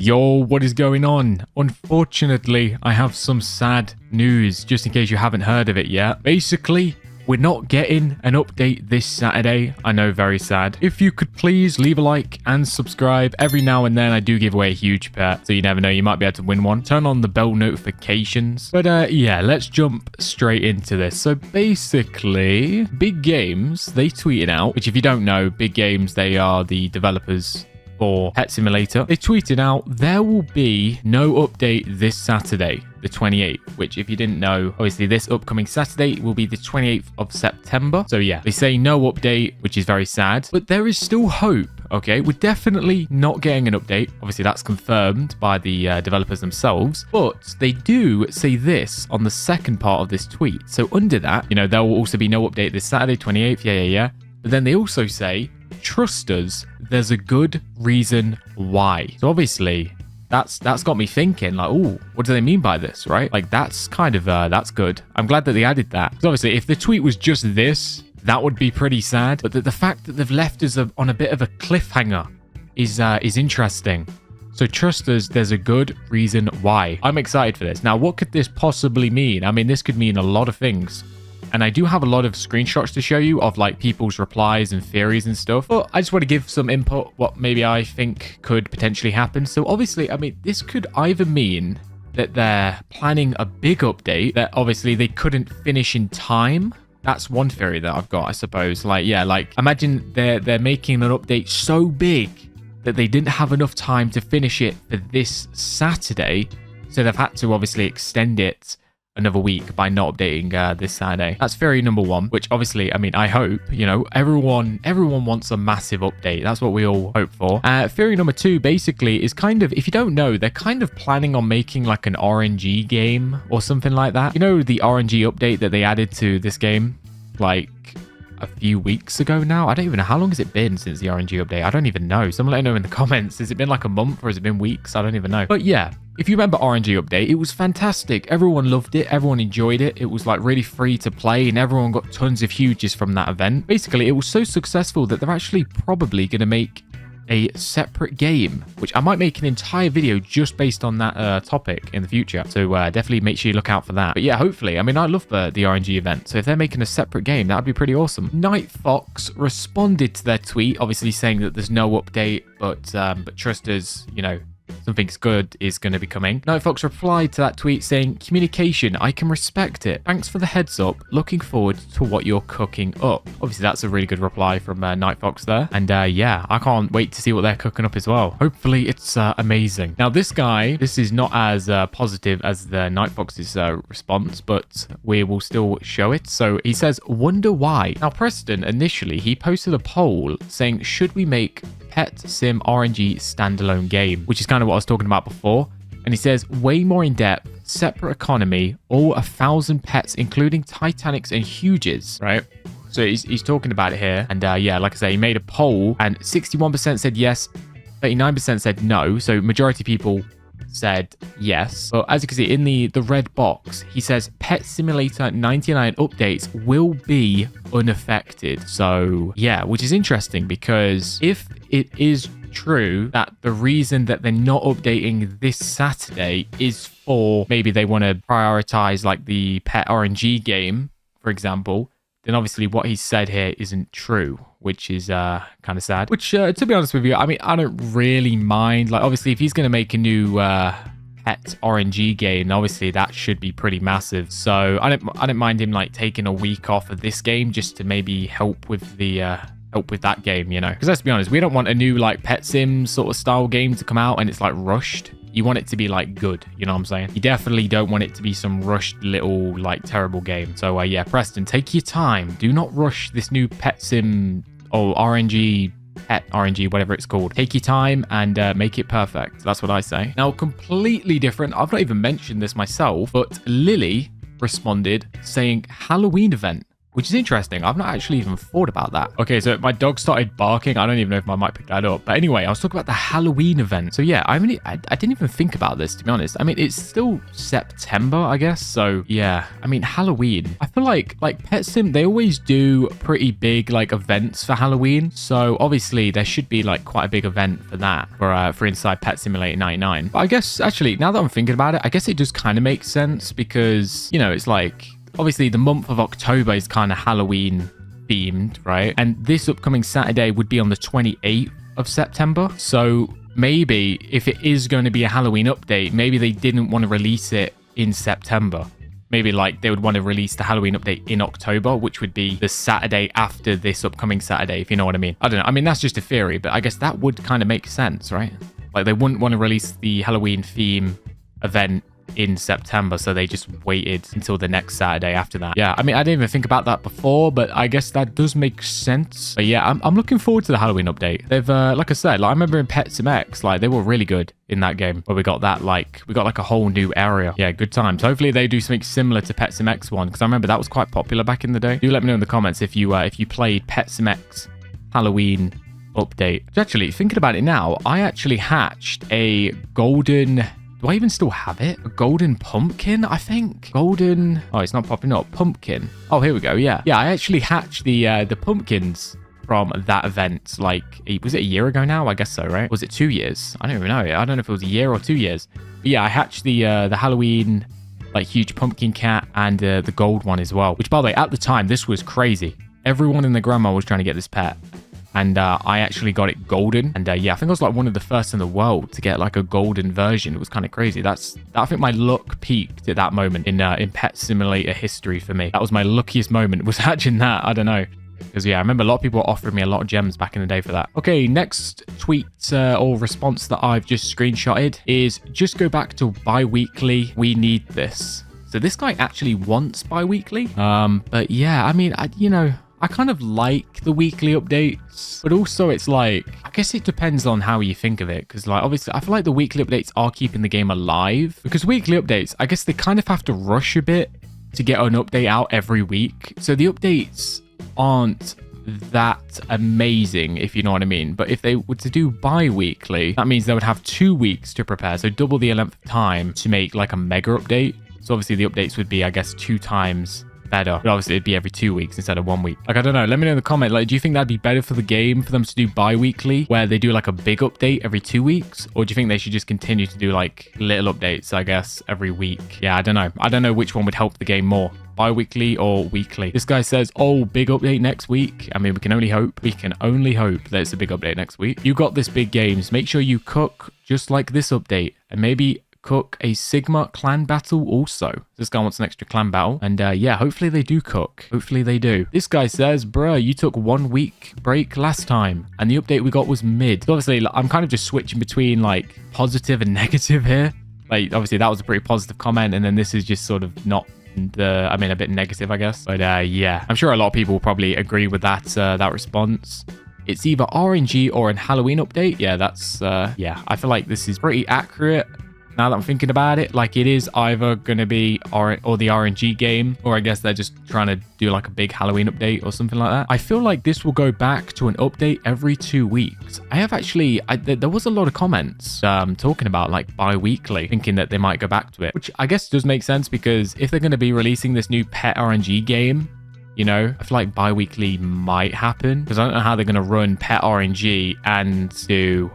Yo, what is going on? Unfortunately, I have some sad news, just in case you haven't heard of it yet. Basically, we're not getting an update this Saturday. I know, very sad. If you could please leave a like and subscribe. Every now and then I do give away a huge pet, so you never know, you might be able to win one. Turn on the bell notifications. But yeah, let's jump straight into this. So basically, Big Games, they tweeted out, which if you don't know, Big Games, they are the developers for Pet Simulator. They tweeted out, there will be no update this Saturday, the 28th, which if you didn't know, obviously this upcoming Saturday will be the 28th of September. So yeah, they say no update, which is very sad, but there is still hope. Okay, we're definitely not getting an update. Obviously that's confirmed by the developers themselves, but they do say this on the second part of this tweet. So under that, you know, there will also be no update this Saturday, 28th. Yeah. But then they also say, trust us, there's a good reason why. So obviously that's got me thinking, like, oh, what do they mean by this, right? Like, that's kind of that's good. I'm glad that they added that, because obviously if the tweet was just this, that would be pretty sad. But the fact that they've left us on a bit of a cliffhanger is interesting. So trust us, there's a good reason why. I'm excited for this. Now, what could this possibly mean? I mean, this could mean a lot of things. And I do have a lot of screenshots to show you of like people's replies and theories and stuff. But I just want to give some input what maybe I think could potentially happen. So obviously, I mean, this could either mean that they're planning a big update that obviously they couldn't finish in time. That's one theory that I've got, I suppose. Like, yeah, like imagine they're making an update so big that they didn't have enough time to finish it for this Saturday. So they've had to obviously extend it another week by not updating this Saturday. That's theory number one, which obviously, I mean, I hope, you know, everyone wants a massive update. That's what we all hope for. Theory number two basically is kind of, if you don't know, they're kind of planning on making like an RNG game or something like that. You know, the RNG update that they added to this game like a few weeks ago now? I don't even know. How long has it been since the RNG update? I don't even know. Someone let me know in the comments. Has it been like a month or has it been weeks? I don't even know. But yeah, if you remember RNG update, it was fantastic. Everyone loved it. Everyone enjoyed it. It was like really free to play and everyone got tons of huges from that event. Basically, it was so successful that they're actually probably going to make a separate game, which I might make an entire video just based on that topic in the future. So definitely make sure you look out for that. But yeah, hopefully, I mean, I love the RNG event. So if they're making a separate game, that would be pretty awesome. Night Fox responded to their tweet, obviously saying that there's no update, but trust us, you know, something's good is going to be coming. Night Fox replied to that tweet saying, communication, I can respect it. Thanks for the heads up. Looking forward to what you're cooking up. Obviously, that's a really good reply from Night Fox there. And yeah, I can't wait to see what they're cooking up as well. Hopefully, it's amazing. Now, this guy, this is not as positive as the Night Fox's response, but we will still show it. So he says, wonder why. Now, Preston, initially, he posted a poll saying, should we make Pet Sim RNG standalone game, which is kind of what I was talking about before. And he says, way more in depth, separate economy, all 1,000 pets, including Titanics and Huges, right? So he's talking about it here. And yeah, like I say, he made a poll and 61% said yes, 39% said no. So majority of people said yes. But as you can see in the red box, he says Pet Simulator 99 updates will be unaffected. So yeah, which is interesting because if it is true that the reason that they're not updating this Saturday is for maybe they want to prioritize like the pet RNG game, for example, then obviously what he said here isn't true, which is kind of sad. Which, to be honest with you, I mean, I don't really mind. Like, obviously, if he's going to make a new pet RNG game, obviously that should be pretty massive. So I don't mind him like taking a week off of this game just to maybe help with the that game, you know. Because let's be honest, we don't want a new like Pet Sim sort of style game to come out and it's like rushed. You want it to be like good, you know what I'm saying? You definitely don't want it to be some rushed little like terrible game. So yeah, Preston, take your time. Do not rush this new Pet Sim or RNG, Pet RNG, whatever it's called. Take your time and make it perfect. That's what I say. Now, completely different. I've not even mentioned this myself, but Lily responded saying Halloween event. which is interesting. I've not actually even thought about that. Okay, so my dog started barking. I don't even know if my mic picked that up. But anyway, I was talking about the Halloween event. So yeah, I didn't even think about this, to be honest. I mean, it's still September, I guess. So yeah, I mean, Halloween. I feel like Pet Sim, they always do pretty big like events for Halloween. So obviously there should be like quite a big event for that for inside Pet Simulator 99. But I guess actually, now that I'm thinking about it, I guess it does kind of make sense because, you know, it's like, obviously, the month of October is kind of Halloween themed, right? And this upcoming Saturday would be on the 28th of September. So maybe if it is going to be a Halloween update, maybe they didn't want to release it in September. Maybe like they would want to release the Halloween update in October, which would be the Saturday after this upcoming Saturday, if you know what I mean. I don't know. I mean, that's just a theory, but I guess that would kind of make sense, right? Like they wouldn't want to release the Halloween theme event in September, so they just waited until the next Saturday after that. Yeah, I mean, I didn't even think about that before, but I guess that does make sense. But yeah, I'm looking forward to the Halloween update. They've like I said, like I remember in Pet Sim X, like they were really good in that game where we got like a whole new area. Yeah, good times. Hopefully they do something similar to Pet Sim X one, because I remember that was quite popular back in the day. Do let me know in the comments if you played Pet Sim X Halloween update. Actually, thinking about it now, I actually hatched a golden... Do I even still have it? A golden pumpkin, I think. Golden... Oh, it's not popping up. Pumpkin. Oh, here we go. Yeah. Yeah, I actually hatched the pumpkins from that event. Like, was it a year ago now? I guess so, right? Was it 2 years? I don't even know. I don't know if it was a year or 2 years. But yeah, I hatched the Halloween, like, huge pumpkin cat and the gold one as well. Which, by the way, at the time, this was crazy. Everyone in the grandma was trying to get this pet. And I actually got it golden. And yeah, I think I was like one of the first in the world to get like a golden version. It was kind of crazy. I think my luck peaked at that moment in Pet Simulator history for me. That was my luckiest moment, was hatching that. I don't know. Because yeah, I remember a lot of people offering me a lot of gems back in the day for that. Okay, next tweet or response that I've just screenshotted is just go back to bi-weekly. We need this. So this guy actually wants bi-weekly. But yeah, I mean, I kind of like the weekly updates, but also it's like, I guess it depends on how you think of it. Because like, obviously, I feel like the weekly updates are keeping the game alive, because weekly updates, I guess they kind of have to rush a bit to get an update out every week. So the updates aren't that amazing, if you know what I mean. But if they were to do bi-weekly, that means they would have 2 weeks to prepare. So double the length of time to make like a mega update. So obviously the updates would be, I guess, 2 times better, but obviously it'd be every 2 weeks instead of 1 week. Like, I don't know, let me know in the comment, like, do you think that'd be better for the game for them to do bi-weekly where they do like a big update every 2 weeks, or do you think they should just continue to do like little updates, I guess, every week? Yeah, I don't know which one would help the game more, bi-weekly or weekly. This guy says, oh, big update next week. I mean, we can only hope that it's a big update next week. You got this, big games. Make sure you cook just like this update, and maybe cook a Sigma clan battle also. This guy wants an extra clan battle, and yeah, hopefully they do cook. Hopefully they do. This guy says, bruh, you took 1 week break last time and the update we got was mid. So obviously, I'm kind of just switching between like positive and negative here. Like, obviously that was a pretty positive comment, and then this is just sort of not a bit negative, I guess. But yeah, I'm sure a lot of people will probably agree with that response. It's either RNG or a Halloween update. Yeah, that's yeah, I feel like this is pretty accurate. Now that I'm thinking about it, like, it is either going to be or the RNG game, or I guess they're just trying to do like a big Halloween update or something like that. I feel like this will go back to an update every 2 weeks. I have actually, there was a lot of comments talking about like bi-weekly, thinking that they might go back to it, which I guess does make sense, because if they're going to be releasing this new pet RNG game, you know, I feel like bi-weekly might happen, because I don't know how they're going to run pet RNG and do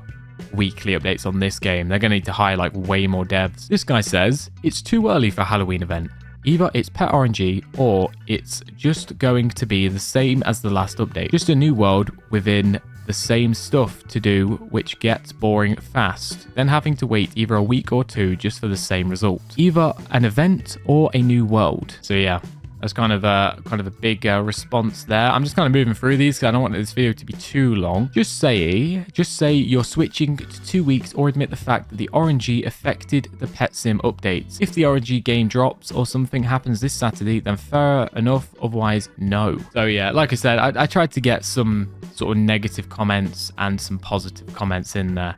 weekly updates on this game. They're going to need to hire like way more devs. This guy says it's too early for a Halloween event. Either it's pet RNG or it's just going to be the same as the last update. Just a new world within the same stuff to do, which gets boring fast, then having to wait either a week or 2 just for the same result. Either an event or a new world. So yeah, that's kind of a big response there. I'm just kind of moving through these because I don't want this video to be too long. Just say you're switching to 2 weeks, or admit the fact that the RNG affected the Pet Sim updates. If the RNG game drops or something happens this Saturday, then fair enough. Otherwise, no. So yeah, like I said, I tried to get some sort of negative comments and some positive comments in there.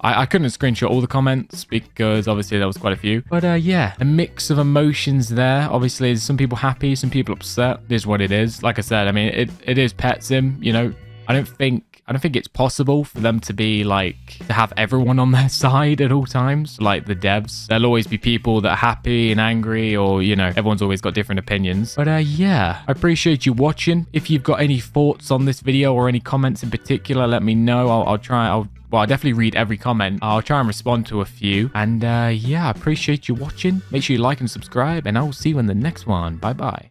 I couldn't screenshot all the comments because obviously there was quite a few. But yeah, a mix of emotions there. Obviously, there's some people happy, some people upset. It is what it is. Like I said, I mean, it is Pet Sim, you know. I don't think it's possible for them to be like to have everyone on their side at all times, like the devs. There'll always be people that are happy and angry, or you know, everyone's always got different opinions. But yeah, I appreciate you watching. If you've got any thoughts on this video or any comments in particular, let me know. Well, I'll definitely read every comment. I'll try and respond to a few. And yeah, I appreciate you watching. Make sure you like and subscribe, and I will see you in the next one. Bye bye.